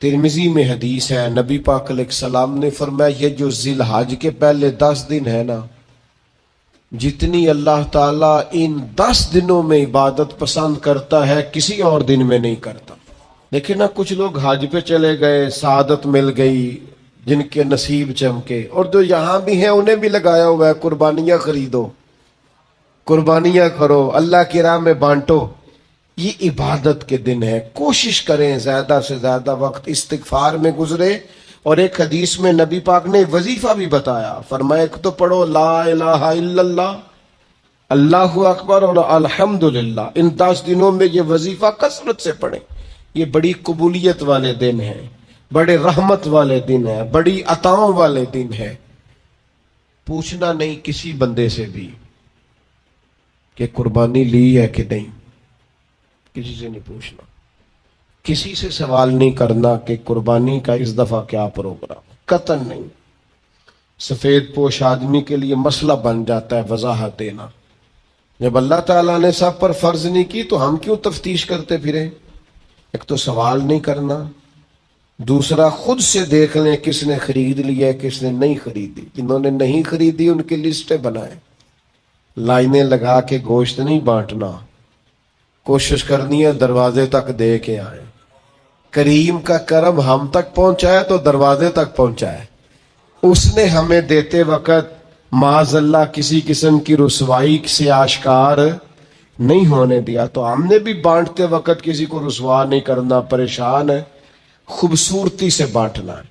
ترمذی میں حدیث ہے، نبی پاک علیہ السلام نے فرمایا یہ جو ذی الحج کے پہلے 10 دن ہے نا، جتنی اللہ تعالیٰ ان 10 دنوں میں عبادت پسند کرتا ہے کسی اور دن میں نہیں کرتا۔ لیکن نا کچھ لوگ حج پہ چلے گئے، سعادت مل گئی، جن کے نصیب چمکے، اور جو یہاں بھی ہیں انہیں بھی لگایا ہوا ہے قربانیاں خریدو، قربانیاں کرو، اللہ کی راہ میں بانٹو۔ یہ عبادت کے دن ہے، کوشش کریں زیادہ سے زیادہ وقت استغفار میں گزرے۔ اور ایک حدیث میں نبی پاک نے وظیفہ بھی بتایا، فرمایا ایک تو پڑھو لا الہ الا اللہ، اللہ اکبر اور الحمدللہ، ان 10 دنوں میں یہ وظیفہ کثرت سے پڑھیں۔ یہ بڑی قبولیت والے دن ہیں، بڑے رحمت والے دن ہیں، بڑی عطاؤں والے دن ہیں۔ پوچھنا نہیں کسی بندے سے بھی کہ قربانی لی ہے کہ نہیں، کسی سے نہیں پوچھنا، کسی سے سوال نہیں کرنا کہ قربانی کا اس دفعہ کیا پروگرام، قطعاً نہیں۔ سفید پوش آدمی کے لیے مسئلہ بن جاتا ہے وضاحت دینا۔ جب اللہ تعالیٰ نے سب پر فرض نہیں کی تو ہم کیوں تفتیش کرتے پھریں؟ ایک تو سوال نہیں کرنا، دوسرا خود سے دیکھ لیں کس نے خرید لیا کس نے نہیں خریدی۔ جنہوں نے نہیں خریدی ان کی لسٹیں بنائیں، لائنیں لگا کے گوشت نہیں بانٹنا، کوشش کرنی ہے دروازے تک دے کے آئیں۔ کریم کا کرم ہم تک پہنچائے تو دروازے تک پہنچائے، اس نے ہمیں دیتے وقت معاذ اللہ کسی قسم کی رسوائی سے آشکار نہیں ہونے دیا، تو ہم نے بھی بانٹتے وقت کسی کو رسوا نہیں کرنا، پریشان ہے، خوبصورتی سے بانٹنا ہے۔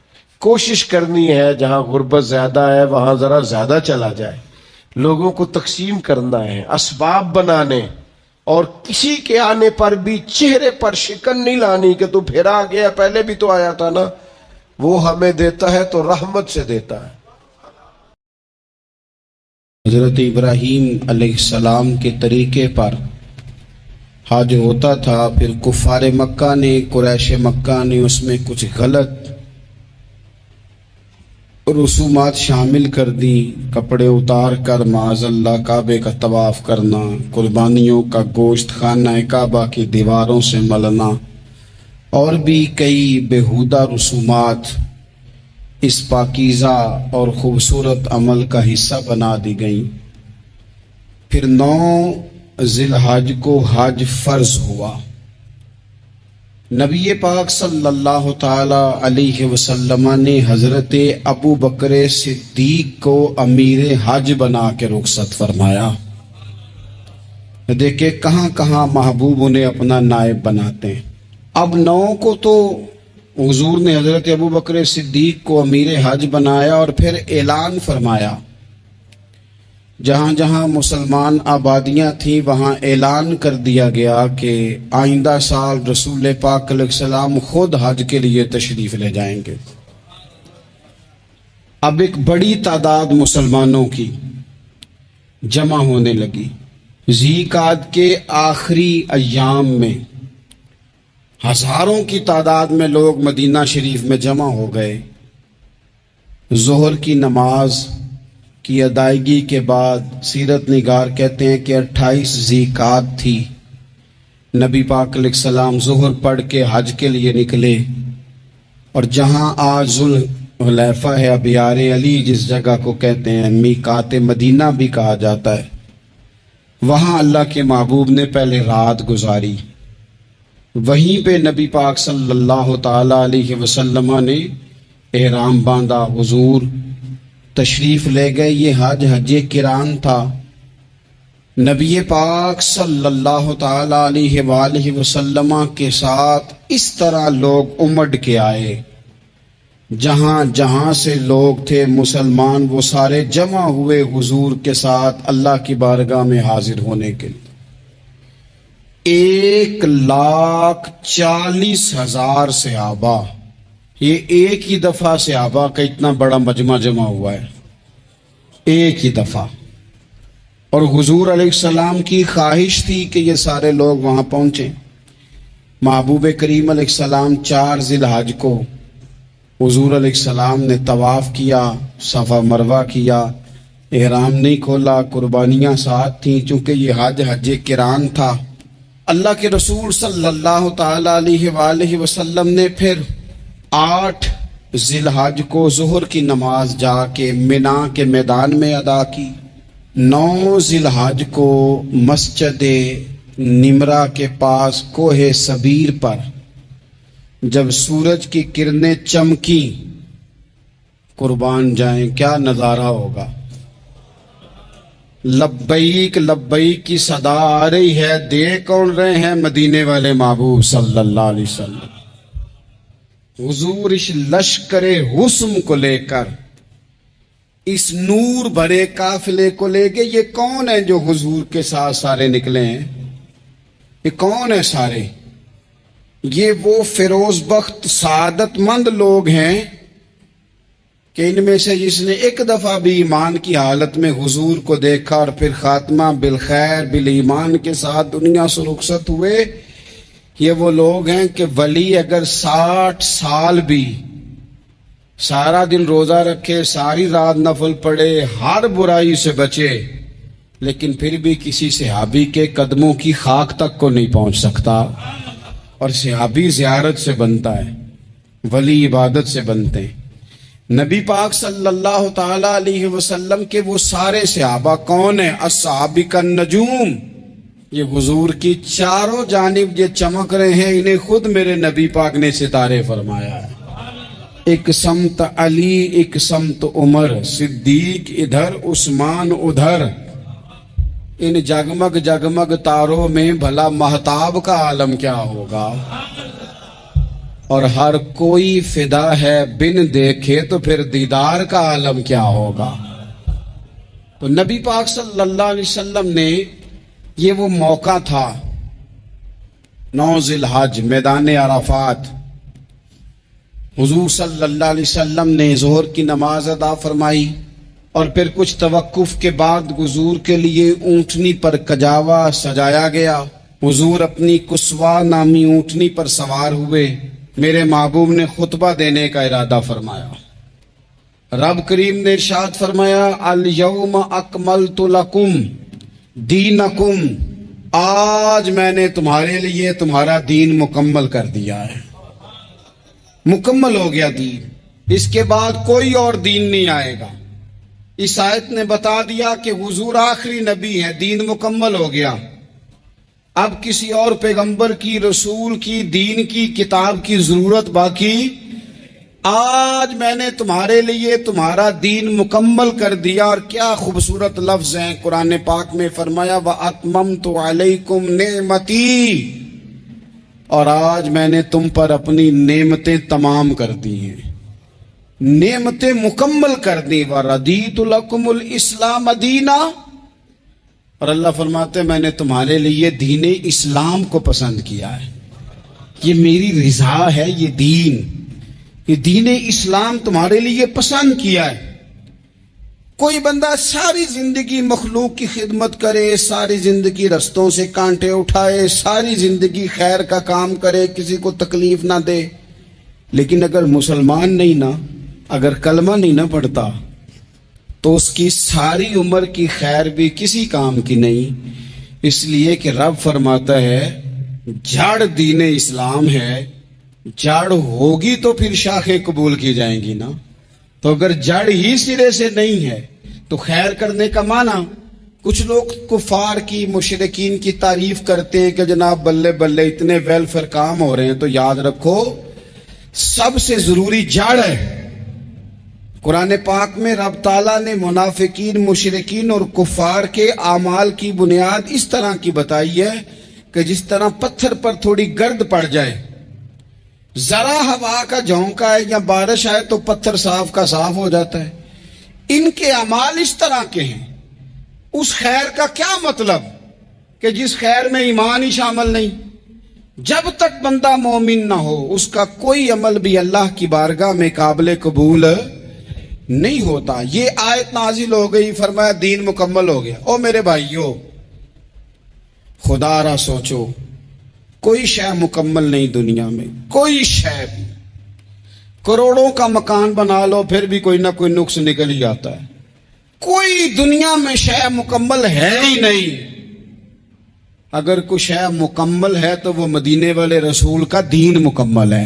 کوشش کرنی ہے جہاں غربت زیادہ ہے وہاں ذرا زیادہ چلا جائے، لوگوں کو تقسیم کرنا ہے، اسباب بنانے، اور کسی کے آنے پر بھی چہرے پر شکن نہیں لانی کہ تو پھر آ گیا، پہلے بھی تو آیا تھا نا۔ وہ ہمیں دیتا ہے تو رحمت سے دیتا ہے۔ حضرت ابراہیم علیہ السلام کے طریقے پر حج ہوتا تھا، پھر کفار مکہ نے، قریش مکہ نے اس میں کچھ غلط رسومات شامل کر دی، کپڑے اتار کر معاذ اللہ کعبے کا طواف کرنا، قربانیوں کا گوشت خانہ کعبہ کی دیواروں سے ملنا، اور بھی کئی بیہودہ رسومات اس پاکیزہ اور خوبصورت عمل کا حصہ بنا دی گئیں۔ پھر 9 ذی الحج کو حج فرض ہوا۔ نبی پاک صلی اللہ تعالی علیہ وسلم نے حضرت ابو بکر صدیق کو امیر حج بنا کے رخصت فرمایا۔ دیکھیں کہاں کہاں محبوب انہیں اپنا نائب بناتے ہیں۔ اب 9 کو تو حضور نے حضرت ابو بکر صدیق کو امیر حج بنایا، اور پھر اعلان فرمایا، جہاں جہاں مسلمان آبادیاں تھیں وہاں اعلان کر دیا گیا کہ آئندہ سال رسول پاک علیہ السلام خود حج کے لیے تشریف لے جائیں گے۔ اب ایک بڑی تعداد مسلمانوں کی جمع ہونے لگی۔ ذی قعدہ کے آخری ایام میں ہزاروں کی تعداد میں لوگ مدینہ شریف میں جمع ہو گئے۔ ظہر کی نماز کی ادائیگی کے بعد سیرت نگار کہتے ہیں کہ 28 ذی قعدہ تھی، نبی پاک علیہ السلام ظہر پڑھ کے حج کے لیے نکلے، اور جہاں آج ذوالحلیفہ ہے، ابیار علی جس جگہ کو کہتے ہیں، میقات مدینہ بھی کہا جاتا ہے، وہاں اللہ کے محبوب نے پہلے رات گزاری۔ وہیں پہ نبی پاک صلی اللہ تعالی علیہ وسلم نے احرام باندھا، حضور تشریف لے گئے۔ یہ حج قران تھا۔ نبی پاک صلی اللہ تعالی علیہ وآلہ وسلم کے ساتھ اس طرح لوگ امڑ کے آئے، جہاں جہاں سے لوگ تھے مسلمان وہ سارے جمع ہوئے حضور کے ساتھ اللہ کی بارگاہ میں حاضر ہونے کے لیے۔ 1,40,000 صحابہ، یہ ایک ہی دفعہ صحابہ کا اتنا بڑا مجمع جمع ہوا ہے، ایک ہی دفعہ۔ اور حضور علیہ السلام کی خواہش تھی کہ یہ سارے لوگ وہاں پہنچیں۔ محبوب کریم علیہ السلام 4 ذی الحج کو حضور علیہ السلام نے طواف کیا، صفا مروہ کیا، احرام نہیں کھولا، قربانیاں ساتھ تھیں، چونکہ یہ حج قران تھا۔ اللہ کے رسول صلی اللہ تعالی علیہ وآلہ وسلم نے پھر 8 ذی الحج کو ظہر کی نماز جا کے منا کے میدان میں ادا کی، 9 ذی الحج کو مسجد نمرہ کے پاس کوہ صبیر پر جب سورج کی کرنیں چمکی، قربان جائیں کیا نظارہ ہوگا۔ لبیک لبیک کی صدا آ رہی ہے، دے کون رہے ہیں؟ مدینے والے محبوب صلی اللہ علیہ وسلم۔ حضور اس لشکر حسن کو لے کر، اس نور بھرے قافلے کو لے کے، یہ کون ہیں جو حضور کے ساتھ سارے نکلے ہیں؟ یہ کون ہیں سارے؟ یہ وہ فیروز بخت سعادت مند لوگ ہیں کہ ان میں سے جس نے ایک دفعہ بھی ایمان کی حالت میں حضور کو دیکھا اور پھر خاتمہ بالخیر بالایمان کے ساتھ دنیا سے رخصت ہوئے، یہ وہ لوگ ہیں کہ ولی اگر 60 سال بھی سارا دن روزہ رکھے، ساری رات نفل پڑھے، ہر برائی سے بچے، لیکن پھر بھی کسی صحابی کے قدموں کی خاک تک کو نہیں پہنچ سکتا۔ اور صحابی زیارت سے بنتا ہے، ولی عبادت سے بنتے ہیں۔ نبی پاک صلی اللہ تعالی علیہ وسلم کے وہ سارے صحابہ کون ہیں؟ الصحابہ النجوم، یہ حضور کی چاروں جانب یہ چمک رہے ہیں، انہیں خود میرے نبی پاک نے ستارے فرمایا ہے۔ ایک سمت علی، ایک سمت عمر، صدیق ادھر، عثمان ادھر، ان جگمگ جگمگ تاروں میں بھلا مہتاب کا عالم کیا ہوگا؟ اور ہر کوئی فدا ہے بن دیکھے تو پھر دیدار کا عالم کیا ہوگا؟ تو نبی پاک صلی اللہ علیہ وسلم نے یہ وہ موقع تھا، 9 ذی الحج میدان عرفات، حضور صلی اللہ علیہ وسلم نے ظہر کی نماز ادا فرمائی اور پھر کچھ توقف کے بعد حضور کے لیے اونٹنی پر کجاوا سجایا گیا۔ حضور اپنی کسوا نامی اونٹنی پر سوار ہوئے، میرے محبوب نے خطبہ دینے کا ارادہ فرمایا۔ رب کریم نے ارشاد فرمایا، الیوم اکملت لکم دینکم، آج میں نے تمہارے لیے تمہارا دین مکمل کر دیا ہے، مکمل ہو گیا دین، اس کے بعد کوئی اور دین نہیں آئے گا۔ اس آیت نے بتا دیا کہ حضور آخری نبی ہے، دین مکمل ہو گیا، اب کسی اور پیغمبر کی، رسول کی، دین کی، کتاب کی ضرورت باقی۔ آج میں نے تمہارے لیے تمہارا دین مکمل کر دیا۔ اور کیا خوبصورت لفظ ہیں قرآن پاک میں، فرمایا وَأَتْمَمْتُ عَلَيْكُمْ نِعْمَتِي، اور آج میں نے تم پر اپنی نعمتیں تمام کر دی ہیں، نعمتیں مکمل کر دی۔ وَرَضِيتُ لَكُمُ الْإِسْلَامَ دِينًا، اور اللہ فرماتے ہیں میں نے تمہارے لیے دین اسلام کو پسند کیا ہے، یہ میری رضا ہے، یہ دین اسلام تمہارے لیے پسند کیا ہے۔ کوئی بندہ ساری زندگی مخلوق کی خدمت کرے، ساری زندگی رستوں سے کانٹے اٹھائے، ساری زندگی خیر کا کام کرے، کسی کو تکلیف نہ دے، لیکن اگر مسلمان نہیں نا، اگر کلمہ نہیں نہ پڑھتا تو اس کی ساری عمر کی خیر بھی کسی کام کی نہیں۔ اس لیے کہ رب فرماتا ہے جڑ دین اسلام ہے، جڑ ہوگی تو پھر شاخیں قبول کی جائیں گی نا۔ تو اگر جڑ ہی سرے سے نہیں ہے تو خیر کرنے کا معنی، کچھ لوگ کفار کی، مشرکین کی تعریف کرتے ہیں کہ جناب بلے بلے اتنے ویلفیئر کام ہو رہے ہیں، تو یاد رکھو سب سے ضروری جڑ ہے۔ قرآن پاک میں رب تعالیٰ نے منافقین، مشرکین اور کفار کے اعمال کی بنیاد اس طرح کی بتائی ہے کہ جس طرح پتھر پر تھوڑی گرد پڑ جائے، ذرا ہوا کا جھونکا ہے یا بارش آئے تو پتھر صاف کا صاف ہو جاتا ہے۔ ان کے اعمال اس طرح کے ہیں۔ اس خیر کا کیا مطلب کہ جس خیر میں ایمان ہی شامل نہیں؟ جب تک بندہ مومن نہ ہو اس کا کوئی عمل بھی اللہ کی بارگاہ میں قابل قبول نہیں ہوتا۔ یہ آیت نازل ہو گئی، فرمایا دین مکمل ہو گیا۔ او میرے بھائیو، خدا را سوچو، کوئی شے مکمل نہیں دنیا میں، کوئی شے بھی۔ کروڑوں کا مکان بنا لو پھر بھی کوئی نہ کوئی نقص نکل ہی آتا ہے۔ کوئی دنیا میں شے مکمل ہے ہی نہیں۔ اگر کوئی شے مکمل ہے تو وہ مدینے والے رسول کا دین مکمل ہے۔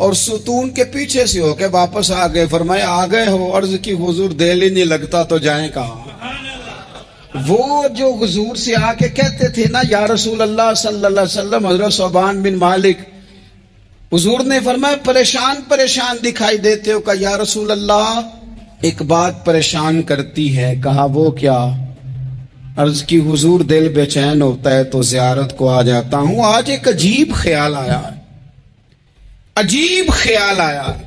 اور ستون کے پیچھے سے ہو کے واپس آ گئے. فرمایا آ گئے ہو؟ عرض کی حضور دل ہی نہیں لگتا تو جائیں کہاں. وہ جو حضور سے آ کے کہتے تھے نا یا رسول اللہ صلی اللہ علیہ وسلم، حضرت ثوبان بن مالک، حضور نے فرمایا پریشان پریشان دکھائی دیتے ہو. کہا یا رسول اللہ ایک بات پریشان کرتی ہے. کہا وہ کیا؟ عرض کی حضور دل بے چین ہوتا ہے تو زیارت کو آ جاتا ہوں. آج ایک عجیب خیال آیا ہے، عجیب خیال آیا ہے.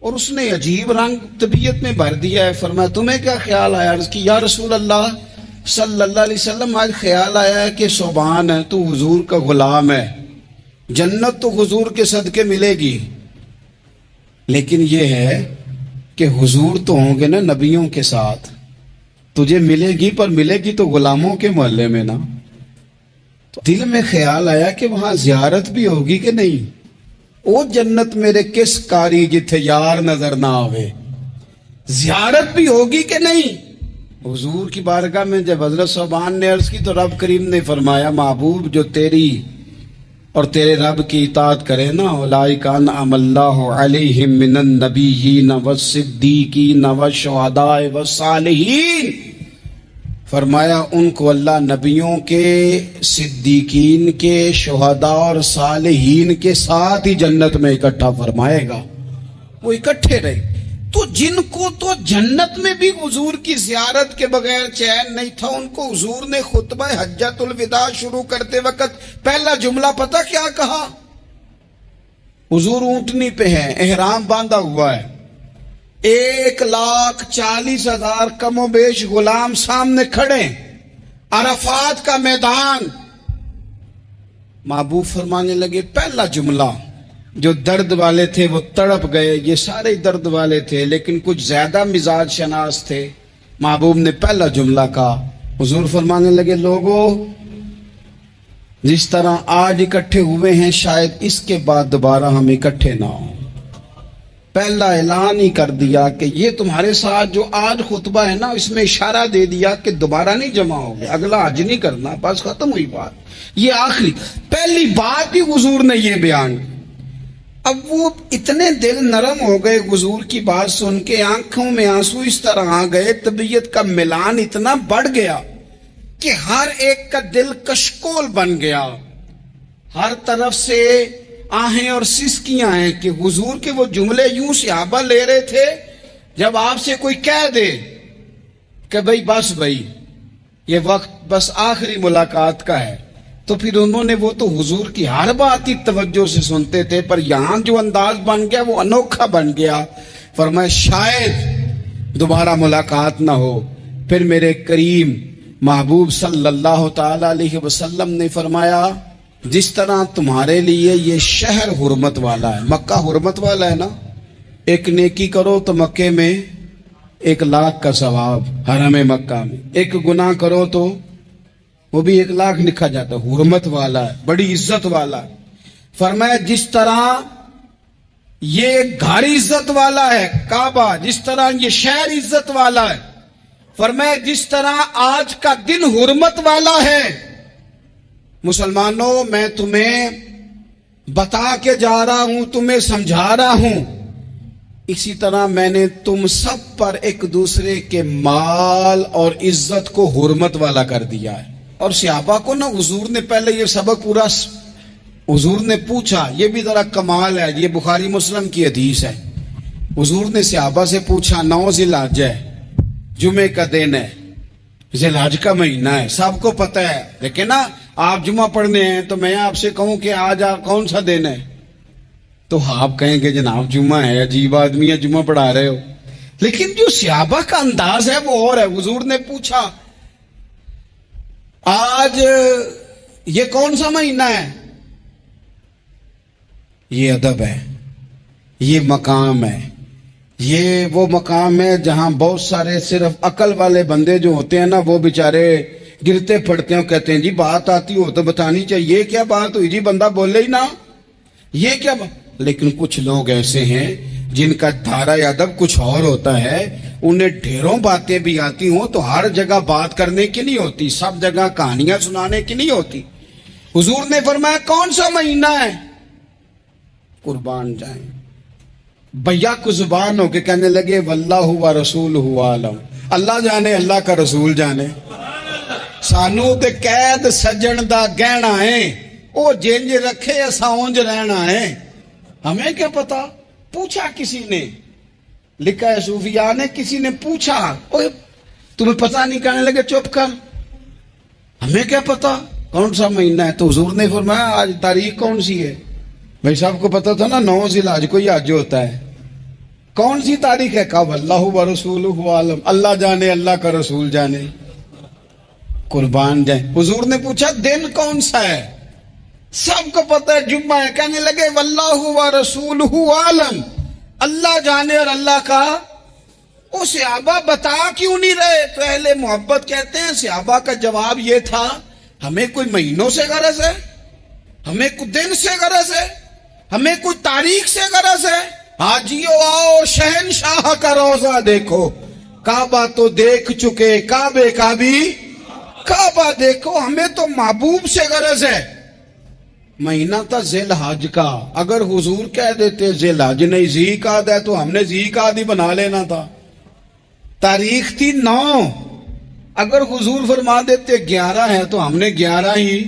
اور اس نے عجیب رنگ طبیعت میں بھر دیا ہے. فرمایا تمہیں کیا خیال آیا؟ عرض کی یا رسول اللہ صلی اللہ علیہ وسلم آج خیال آیا ہے کہ ثوبان ہے تو حضور کا غلام ہے، جنت تو حضور کے صدقے ملے گی، لیکن یہ ہے کہ حضور تو ہوں گے نا نبیوں کے ساتھ، تجھے ملے گی پر ملے گی تو غلاموں کے محلے میں نا. تو دل میں خیال آیا کہ وہاں زیارت بھی ہوگی کہ نہیں. او جنت میرے کس کاری جتھے یار نظر نہ آوے، زیارت بھی ہوگی کہ نہیں. حضور کی بارگاہ میں جب حضرت ثوبان نے عرض کی تو رب کریم نے فرمایا محبوب جو تیری اور تیرے رب کی اطاعت کرے نا، اولئک انعم اللہ علیہم من النبیین والصدیقین والشہداء والصالحین. فرمایا ان کو اللہ نبیوں کے، صدیقین کے، شہداء اور صالحین کے ساتھ ہی جنت میں اکٹھا فرمائے گا. وہ اکٹھے رہے. تو جن کو تو جنت میں بھی حضور کی زیارت کے بغیر چین نہیں تھا، ان کو حضور نے خطبہ حجۃ الوداع شروع کرتے وقت پہلا جملہ پتہ کیا کہا؟ حضور اونٹنی پہ ہے، احرام باندھا ہوا ہے، 1,40,000 کم و بیش غلام سامنے کھڑے، عرفات کا میدان. محبوب فرمانے لگے پہلا جملہ. جو درد والے تھے وہ تڑپ گئے، یہ سارے درد والے تھے لیکن کچھ زیادہ مزاج شناس تھے. محبوب نے پہلا جملہ کہا. حضور فرمانے لگے لوگوں جس طرح آج اکٹھے ہوئے ہیں شاید اس کے بعد دوبارہ ہم اکٹھے نہ ہوں. پہلا اعلان ہی کر دیا کہ یہ تمہارے ساتھ جو آج خطبہ ہے نا اس میں اشارہ دے دیا کہ دوبارہ نہیں جمع ہوگے، اگلا حج نہیں کرنا، بس ختم ہوئی بات. یہ آخری پہلی بات ہی حضور نے یہ بیان. اب وہ اتنے دل نرم ہو گئے حضور کی بات سن کے، آنکھوں میں آنسو اس طرح آ گئے، طبیعت کا ملان اتنا بڑھ گیا کہ ہر ایک کا دل کشکول بن گیا. ہر طرف سے آہیں اور سسکیاں ہیں کہ حضور کے وہ جملے یوں صحابہ لے رہے تھے جب آپ سے کوئی کہہ دے کہ بس بھائی یہ وقت بس آخری ملاقات کا ہے، تو پھر انہوں نے وہ تو حضور کی ہر بات ہی توجہ سے سنتے تھے، پر یہاں جو انداز بن گیا وہ انوکھا بن گیا. فرمایا شاید دوبارہ ملاقات نہ ہو. پھر میرے کریم محبوب صلی اللہ تعالی علیہ وسلم نے فرمایا جس طرح تمہارے لیے یہ شہر حرمت والا ہے، مکہ حرمت والا ہے نا، ایک نیکی کرو تو مکے میں 1,00,000 کا ثواب، حرم مکہ میں ایک گناہ کرو تو وہ بھی 1,00,000 لکھا جاتا ہے. حرمت والا ہے، بڑی عزت والا ہے. فرمایا جس طرح یہ گھر عزت والا ہے کعبہ، جس طرح یہ شہر عزت والا ہے، فرمایا جس طرح آج کا دن حرمت والا ہے. مسلمانوں میں تمہیں بتا کے جا رہا ہوں، تمہیں سمجھا رہا ہوں، اسی طرح میں نے تم سب پر ایک دوسرے کے مال اور عزت کو حرمت والا کر دیا ہے. اور صحابہ کو نا حضور نے پہلے یہ سبق پورا حضور نے پوچھا، یہ بھی ذرا کمال ہے، یہ بخاری مسلم کی حدیث ہے. حضور نے صحابہ سے پوچھا 9 ذی الحج ہے، جمعے کا دن ہے، ذی الحج کا مہینہ ہے، سب کو پتہ ہے، لیکن نا آپ جمعہ پڑھنے ہیں تو میں آپ سے کہوں کہ آج آپ کون سا دن ہے تو آپ کہیں کہ جناب جمعہ ہے، عجیب آدمی ہے جمعہ پڑھا رہے ہو. لیکن جو صحابہ کا انداز ہے وہ اور ہے. حضور نے پوچھا آج یہ کون سا مہینہ ہے؟ یہ ادب ہے، یہ مقام ہے، یہ وہ مقام ہے جہاں بہت سارے صرف عقل والے بندے جو ہوتے ہیں نا وہ بیچارے گرتے پھڑتے ہیں، کہتے ہیں جی بات آتی ہو تو بتانی چاہیے، یہ کیا بات ہوئی جی، بندہ بولے ہی نا، یہ کیا بات. لیکن کچھ لوگ ایسے ہیں جن کا دھارا ادب کچھ اور ہوتا ہے، انہیں ڈھیروں باتیں بھی آتی ہوں تو ہر جگہ بات کرنے کی نہیں ہوتی، سب جگہ کہانیاں سنانے کی نہیں ہوتی. حضور نے فرمایا کون سا مہینہ ہے؟ قربان جائیں. بھیا کو زبان ہو کے کہنے لگے واللہ و رسولہ عالم، اللہ جانے اللہ کا رسول جانے. سانو تے قید سجن دا گہنا ہے، او جنج رکھے اساں اونج رہنا ہے، ہمیں کیا پتا. پوچھا کسی نے، لکھا ہے صوفیاء نے، کسی نے پوچھا اوے تمہیں پتہ نہیں، کہنے لگے چپ کر، ہمیں کیا پتا کون سا مہینہ ہے. تو حضور نے فرمایا آج تاریخ کون سی ہے؟ بھائی صاحب کو پتا تھا نا 9 ذی الحج کو یہ حج ہوتا ہے. کون سی تاریخ ہے؟ کہا واللہ و رسولہ عالم، اللہ جانے اللہ کا رسول جانے. قربان جائیں. حضور نے پوچھا دن کون سا ہے؟ سب کو پتا ہے جمعہ ہے. کہنے لگے واللہ و رسولہ عالم، اللہ جانے اور اللہ کا. وہ صحابہ بتا کیوں نہیں رہے؟ تو اہل محبت کہتے ہیں صحابہ کا جواب یہ تھا ہمیں کوئی مہینوں سے غرض ہے، ہمیں کوئی دن سے غرض ہے، ہمیں کوئی تاریخ سے غرض ہے. حاجیو آؤ شہنشاہ کا روزہ دیکھو، کعبہ تو دیکھ چکے، کعبے کا بھی کعبہ دیکھو. ہمیں تو محبوب سے غرض ہے. مہینہ تھا ذی الحج کا، اگر حضور کہہ دیتے ذی الحج نہیں ذی قعدہ ہے تو ہم نے ذی قعدہ بنا لینا تھا. تاریخ تھی 9، اگر حضور فرما دیتے 11 ہے تو ہم نے 11 ہی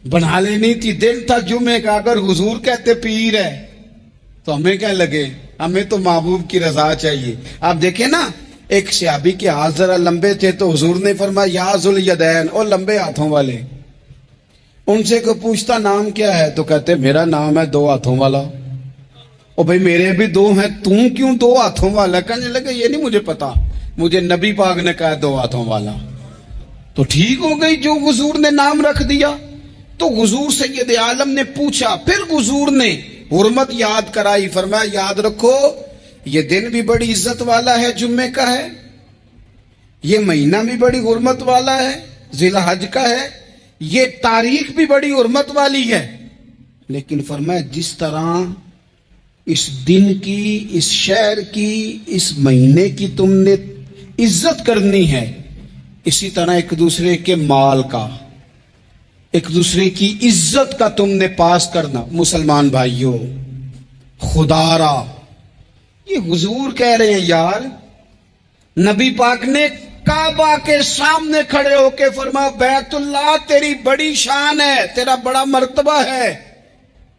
بنا لینی تھی. دن تھا جمعے کا، اگر حضور کہتے پیر ہے تو ہمیں کیا لگے، ہمیں تو محبوب کی رضا چاہیے. آپ دیکھیں نا، ایک صحابی کے ہاتھ ذرا لمبے تھے تو حضور نے فرمایا یا ذوالیدین، او لمبے ہاتھوں والے. ان سے کوئی پوچھتا نام کیا ہے تو کہتے میرا نام ہے 2 ہاتھوں والا. او بھائی میرے بھی 2 ہیں، تم کیوں 2 ہاتھوں والا؟ کہنے لگے یہ نہیں مجھے پتا، مجھے نبی پاک نے کہا 2 ہاتھوں والا. تو ٹھیک ہو گئی جو حضور نے نام رکھ دیا. تو حضور سید عالم نے پوچھا، پھر حضور نے حرمت یاد کرائی. فرمایا یاد رکھو یہ دن بھی بڑی عزت والا ہے، جمعے کا ہے، یہ مہینہ بھی بڑی حرمت والا ہے، ذی الحج کا ہے، یہ تاریخ بھی بڑی حرمت والی ہے. لیکن فرمایا جس طرح اس دن کی، اس شہر کی، اس مہینے کی تم نے عزت کرنی ہے، اسی طرح ایک دوسرے کے مال کا، ایک دوسرے کی عزت کا تم نے پاس کرنا. مسلمان بھائیوں، خدا را یہ حضور کہہ رہے ہیں یار، نبی پاک نے کعبہ کے سامنے کھڑے ہو کے فرمایا بیت اللہ تیری بڑی شان ہے، تیرا بڑا مرتبہ ہے،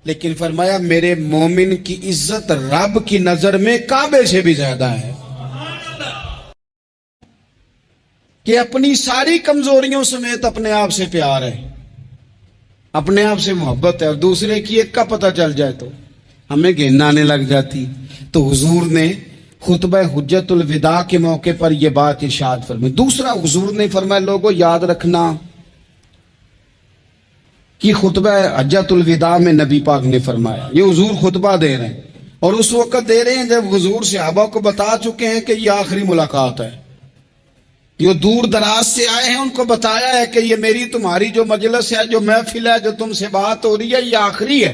لیکن فرمایا میرے مومن کی عزت رب کی نظر میں کعبے سے بھی زیادہ ہے. کہ اپنی ساری کمزوریوں سمیت اپنے آپ سے پیار ہے، اپنے آپ سے محبت ہے، اور دوسرے کی ایک کا پتہ چل جائے تو ہمیں گھن آنے لگ جاتی. تو حضور نے خطبہ حجت الوداع کے موقع پر یہ بات ارشاد فرمائی. دوسرا حضور نے فرمایا لوگوں یاد رکھنا کہ خطبہ حجت الوداع میں نبی پاک نے فرمایا، یہ حضور خطبہ دے رہے ہیں اور اس وقت دے رہے ہیں جب حضور صحابہ کو بتا چکے ہیں کہ یہ آخری ملاقات ہے. جو دور دراز سے آئے ہیں ان کو بتایا ہے کہ یہ میری تمہاری جو مجلس ہے، جو محفل ہے، جو تم سے بات ہو رہی ہے، یہ آخری ہے.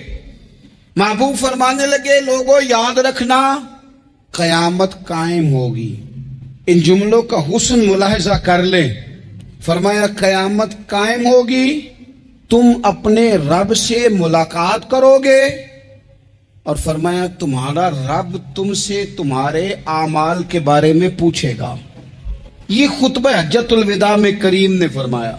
محبوب فرمانے لگے لوگوں یاد رکھنا قیامت قائم ہوگی. ان جملوں کا حسن ملاحظہ کر لیں. فرمایا قیامت قائم ہوگی، تم اپنے رب سے ملاقات کرو گے، اور فرمایا تمہارا رب تم سے تمہارے اعمال کے بارے میں پوچھے گا. یہ خطبہ حجت الوداع میں کریم نے فرمایا.